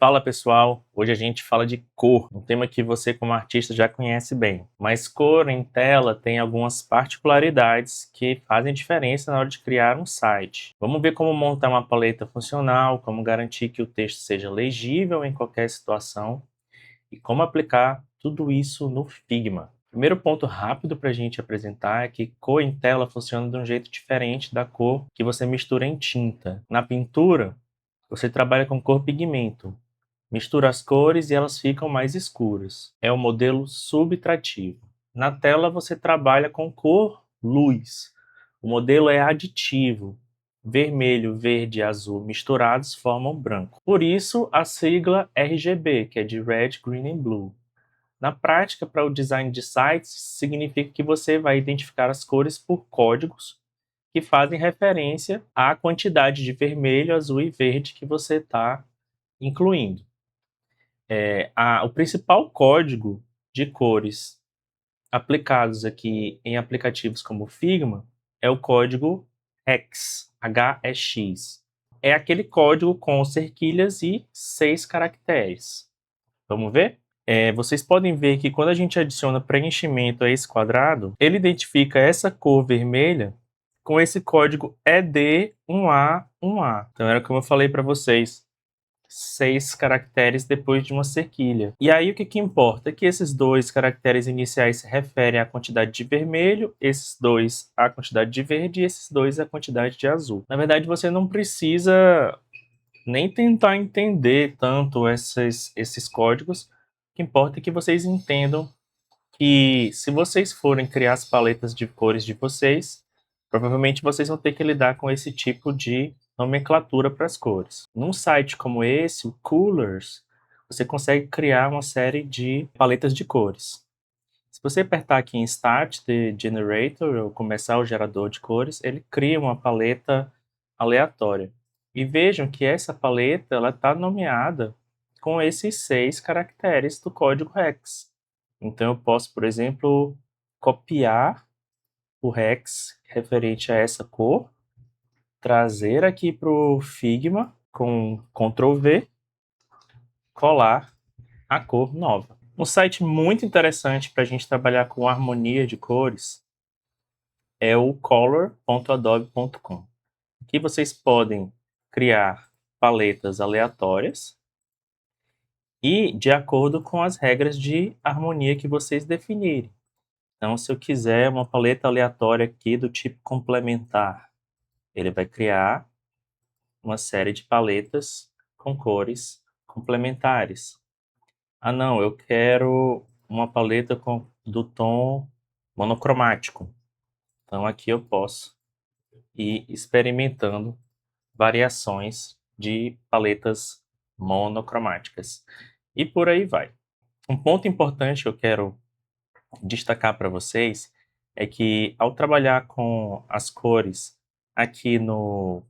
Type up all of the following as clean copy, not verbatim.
Fala pessoal, hoje a gente fala de cor, um tema que você como artista já conhece bem. Mas cor em tela tem algumas particularidades que fazem diferença na hora de criar um site. Vamos ver como montar uma paleta funcional, como garantir que o texto seja legível em qualquer situação e como aplicar tudo isso no Figma. Primeiro ponto rápido para a gente apresentar é que cor em tela funciona de um jeito diferente da cor que você mistura em tinta. Na pintura, você trabalha com cor pigmento. Mistura as cores e elas ficam mais escuras. É o modelo subtrativo. Na tela você trabalha com cor luz. O modelo é aditivo. Vermelho, verde e azul misturados formam branco. Por isso a sigla RGB, que é de Red, Green and Blue. Na prática, para o design de sites, significa que você vai identificar as cores por códigos que fazem referência à quantidade de vermelho, azul e verde que você está incluindo. O principal código de cores aplicados aqui em aplicativos como o Figma é o código HEX, H-E-X. É aquele código com cerquilhas e 6 caracteres. Vamos ver? Vocês podem ver que quando a gente adiciona preenchimento a esse quadrado, ele identifica essa cor vermelha com esse código ED1A1A. Então era como eu falei para vocês, 6 caracteres depois de uma cerquilha. E aí o que importa é que esses 2 caracteres iniciais se referem à quantidade de vermelho, esses 2 à quantidade de verde e esses 2 à quantidade de azul. Na verdade, você não precisa nem tentar entender tanto esses códigos. O que importa é que vocês entendam que se vocês forem criar as paletas de cores de vocês, provavelmente vocês vão ter que lidar com esse tipo de nomenclatura para as cores. Num site como esse, o Coolors, você consegue criar uma série de paletas de cores. Se você apertar aqui em Start the Generator, ou começar o gerador de cores, ele cria uma paleta aleatória. E vejam que essa paleta está nomeada com esses 6 caracteres do código HEX. Então eu posso, por exemplo, copiar o HEX referente a essa cor, trazer aqui para o Figma com Ctrl V, colar a cor nova. Um site muito interessante para a gente trabalhar com harmonia de cores é o color.adobe.com. Aqui vocês podem criar paletas aleatórias e de acordo com as regras de harmonia que vocês definirem. Então, se eu quiser uma paleta aleatória aqui do tipo complementar, ele vai criar uma série de paletas com cores complementares. Ah, não, eu quero uma paleta do tom monocromático. Então, aqui eu posso ir experimentando variações de paletas monocromáticas. E por aí vai. Um ponto importante que eu quero destacar para vocês é que ao trabalhar com as cores aqui no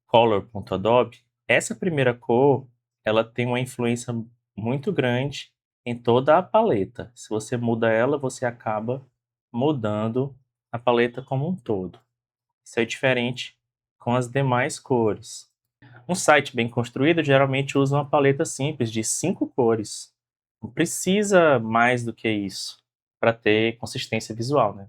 color.adobe, essa primeira cor ela tem uma influência muito grande em toda a paleta. Se você muda ela, você acaba mudando a paleta como um todo. Isso é diferente com as demais cores. Um site bem construído geralmente usa uma paleta simples de 5 cores. Não precisa mais do que isso para ter consistência visual, né?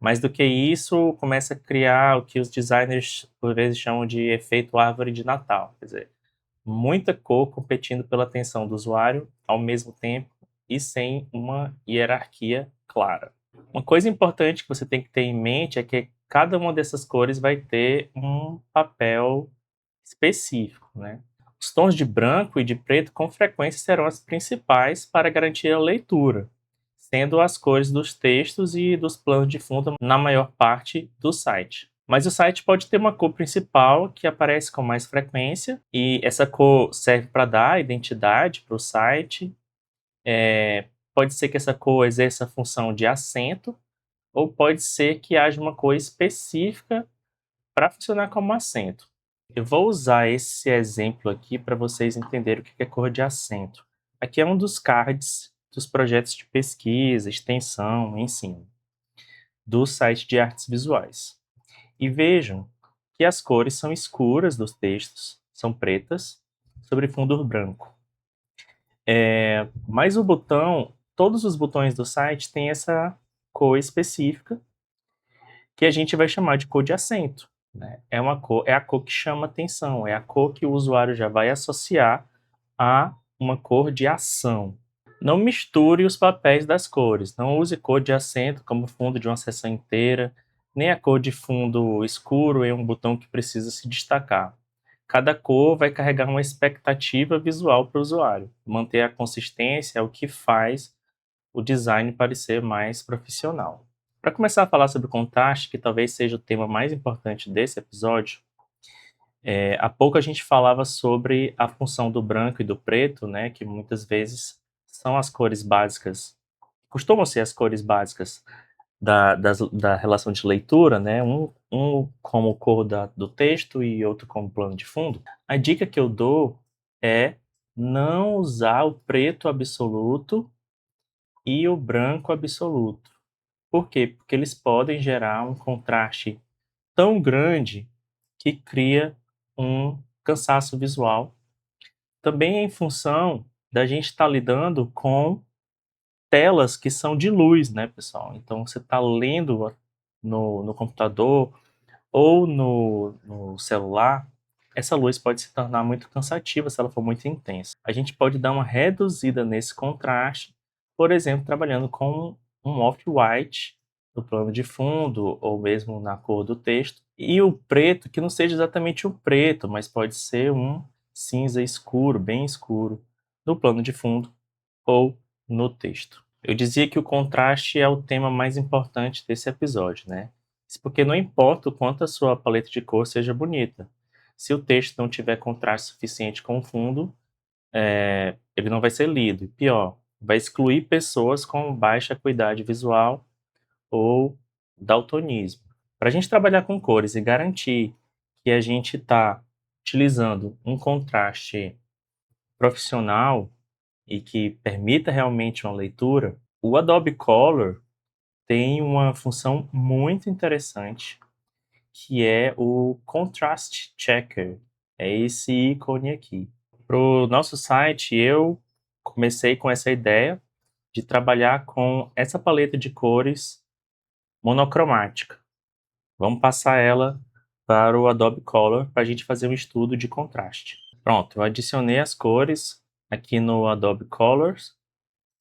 Mais do que isso, começa a criar o que os designers por vezes chamam de efeito árvore de Natal. Quer dizer, muita cor competindo pela atenção do usuário ao mesmo tempo e sem uma hierarquia clara. Uma coisa importante que você tem que ter em mente é que cada uma dessas cores vai ter um papel específico, né? Os tons de branco e de preto com frequência serão as principais para garantir a leitura, sendo as cores dos textos e dos planos de fundo na maior parte do site. Mas o site pode ter uma cor principal que aparece com mais frequência e essa cor serve para dar identidade para o site. Pode ser que essa cor exerça a função de acento ou pode ser que haja uma cor específica para funcionar como acento. Eu vou usar esse exemplo aqui para vocês entenderem o que é cor de acento. Aqui é um dos cards dos projetos de pesquisa, extensão, ensino, do site de artes visuais. E vejam que as cores são escuras dos textos, são pretas. Se sobre fundo branco. Mas o botão, todos os botões do site têm essa cor específica, que a gente vai chamar de cor de acento, né? É a cor que chama atenção, é a cor que o usuário já vai associar a uma cor de ação. Não misture os papéis das cores, não use cor de acento como fundo de uma seção inteira, nem a cor de fundo escuro em um botão que precisa se destacar. Cada cor vai carregar uma expectativa visual para o usuário. Manter a consistência é o que faz o design parecer mais profissional. Para começar a falar sobre contraste, que talvez seja o tema mais importante desse episódio, há pouco a gente falava sobre a função do branco e do preto, né, que muitas vezes são as cores básicas, costumam ser as cores básicas da relação de leitura, né, um como cor do texto e outro como plano de fundo. A dica que eu dou é não usar o preto absoluto e o branco absoluto. Por quê? Porque eles podem gerar um contraste tão grande que cria um cansaço visual. Também em função da gente estar lidando com telas que são de luz, né, pessoal? Então, você está lendo no computador ou no celular, essa luz pode se tornar muito cansativa se ela for muito intensa. A gente pode dar uma reduzida nesse contraste, por exemplo, trabalhando com um off-white no plano de fundo ou mesmo na cor do texto. E o preto, que não seja exatamente o preto, mas pode ser um cinza escuro, bem escuro, no plano de fundo ou no texto. Eu dizia que o contraste é o tema mais importante desse episódio, né? Isso porque não importa o quanto a sua paleta de cor seja bonita. Se o texto não tiver contraste suficiente com o fundo, ele não vai ser lido. E pior, vai excluir pessoas com baixa acuidade visual ou daltonismo. Para a gente trabalhar com cores e garantir que a gente está utilizando um contraste profissional e que permita realmente uma leitura, o Adobe Color tem uma função muito interessante, que é o Contrast Checker. É esse ícone aqui. Para o nosso site, eu comecei com essa ideia de trabalhar com essa paleta de cores monocromática. Vamos passar ela para o Adobe Color para a gente fazer um estudo de contraste. Pronto, eu adicionei as cores aqui no Adobe Colors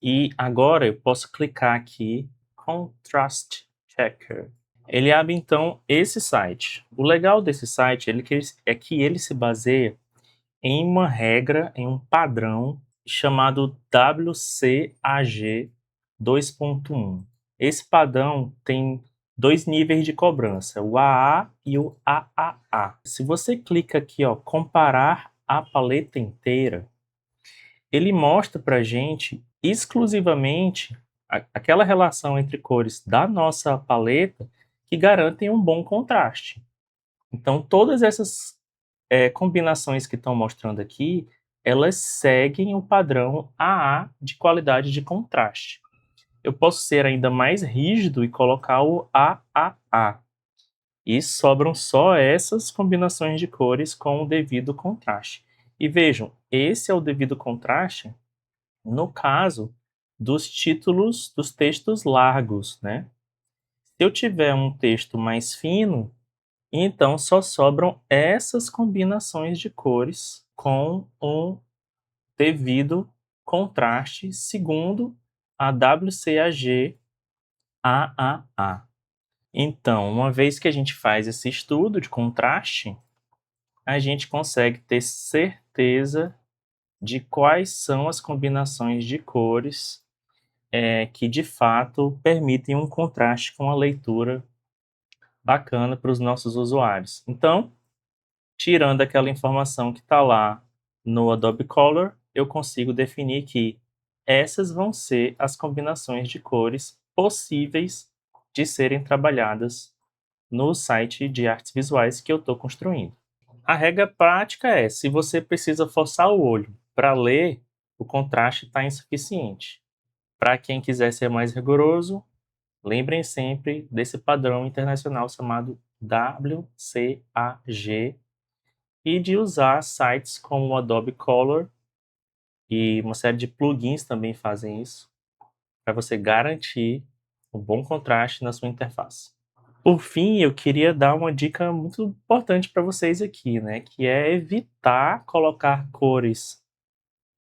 e agora eu posso clicar aqui Contrast Checker. Ele abre então esse site. O legal desse site é que ele se baseia em uma regra, em um padrão chamado WCAG 2.1. Esse padrão tem dois níveis de cobrança, o AA e o AAA. Se você clica aqui, ó, comparar a paleta inteira, ele mostra para gente exclusivamente aquela relação entre cores da nossa paleta que garantem um bom contraste. Então, todas essas combinações que estão mostrando aqui, elas seguem o padrão AA de qualidade de contraste. Eu posso ser ainda mais rígido e colocar o AAA. E sobram só essas combinações de cores com o devido contraste. E vejam, esse é o devido contraste no caso dos títulos dos textos largos, né? Se eu tiver um texto mais fino, então só sobram essas combinações de cores com um devido contraste segundo a WCAG AAA. Então, uma vez que a gente faz esse estudo de contraste, a gente consegue ter certeza de quais são as combinações de cores que de fato permitem um contraste com a leitura bacana para os nossos usuários. Então, tirando aquela informação que está lá no Adobe Color, eu consigo definir que essas vão ser as combinações de cores possíveis de serem trabalhadas no site de artes visuais que eu estou construindo. A regra prática é, se você precisa forçar o olho para ler, o contraste está insuficiente. Para quem quiser ser mais rigoroso, lembrem sempre desse padrão internacional chamado WCAG e de usar sites como o Adobe Color, e uma série de plugins também fazem isso, para você garantir um bom contraste na sua interface. Por fim, eu queria dar uma dica muito importante para vocês aqui, né, que é evitar colocar cores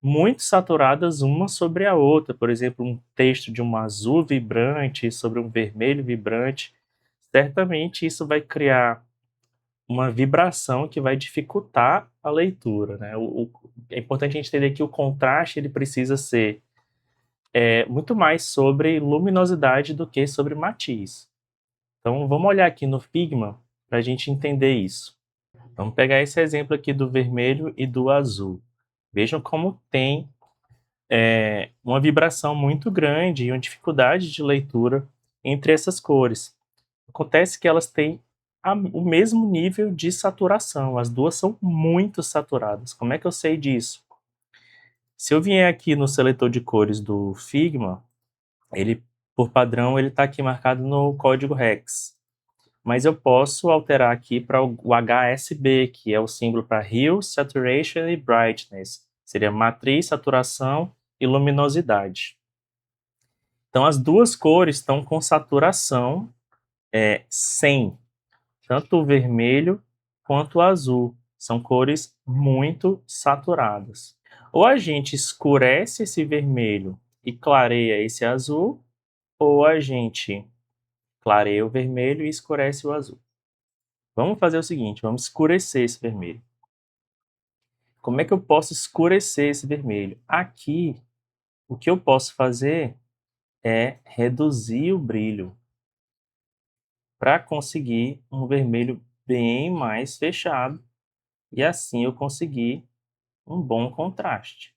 muito saturadas uma sobre a outra. Por exemplo, um texto de um azul vibrante sobre um vermelho vibrante. Certamente isso vai criar uma vibração que vai dificultar a leitura, né? É importante a gente entender que o contraste ele precisa ser muito mais sobre luminosidade do que sobre matiz. Então vamos olhar aqui no Figma para a gente entender isso. Vamos pegar esse exemplo aqui do vermelho e do azul. Vejam como tem uma vibração muito grande e uma dificuldade de leitura entre essas cores. Acontece que elas têm o mesmo nível de saturação, as duas são muito saturadas. Como é que eu sei disso? Se eu vier aqui no seletor de cores do Figma, ele, por padrão, ele está aqui marcado no código Hex. Mas eu posso alterar aqui para o HSB, que é o símbolo para Hue, Saturation e Brightness. Seria matriz, saturação e luminosidade. Então, as duas cores estão com saturação 100, tanto o vermelho quanto o azul. São cores muito saturadas. Ou a gente escurece esse vermelho e clareia esse azul, ou a gente clareia o vermelho e escurece o azul. Vamos fazer o seguinte, vamos escurecer esse vermelho. Como é que eu posso escurecer esse vermelho? Aqui, o que eu posso fazer é reduzir o brilho para conseguir um vermelho bem mais fechado e assim eu conseguir um bom contraste.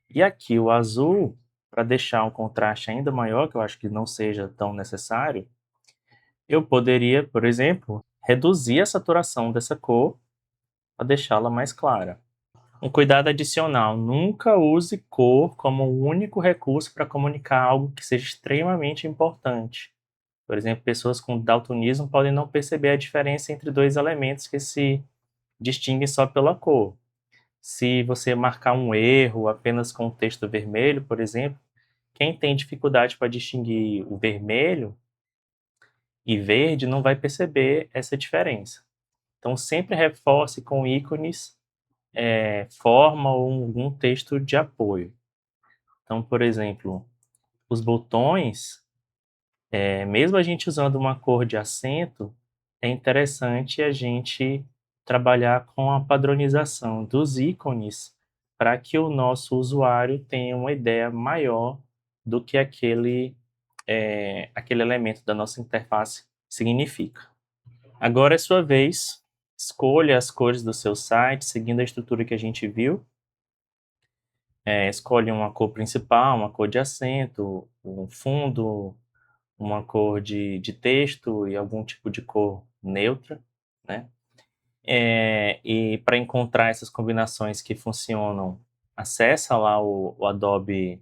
E aqui o azul, para deixar um contraste ainda maior, que eu acho que não seja tão necessário, eu poderia, por exemplo, reduzir a saturação dessa cor para deixá-la mais clara. Um cuidado adicional, nunca use cor como o único recurso para comunicar algo que seja extremamente importante. Por exemplo, pessoas com daltonismo podem não perceber a diferença entre dois elementos que se distinguem só pela cor. Se você marcar um erro apenas com o texto vermelho, por exemplo, quem tem dificuldade para distinguir o vermelho e verde não vai perceber essa diferença. Então, sempre reforce com ícones, forma ou algum texto de apoio. Então, por exemplo, os botões, mesmo a gente usando uma cor de acento, é interessante a gente trabalhar com a padronização dos ícones para que o nosso usuário tenha uma ideia maior do que aquele elemento da nossa interface significa. Agora é sua vez. Escolha as cores do seu site, seguindo a estrutura que a gente viu. Escolhe uma cor principal, uma cor de acento, um fundo, uma cor de texto e algum tipo de cor neutra, né? E para encontrar essas combinações que funcionam, acessa lá o Adobe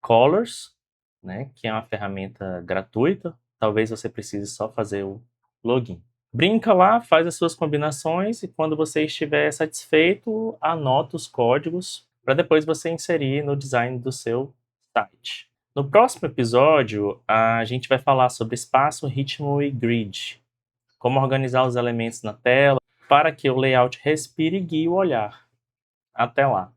Colors, né, que é uma ferramenta gratuita. Talvez você precise só fazer o login. Brinca lá, faz as suas combinações e quando você estiver satisfeito, anota os códigos para depois você inserir no design do seu site. No próximo episódio, a gente vai falar sobre espaço, ritmo e grid. Como organizar os elementos na tela para que o layout respire e guie o olhar. Até lá!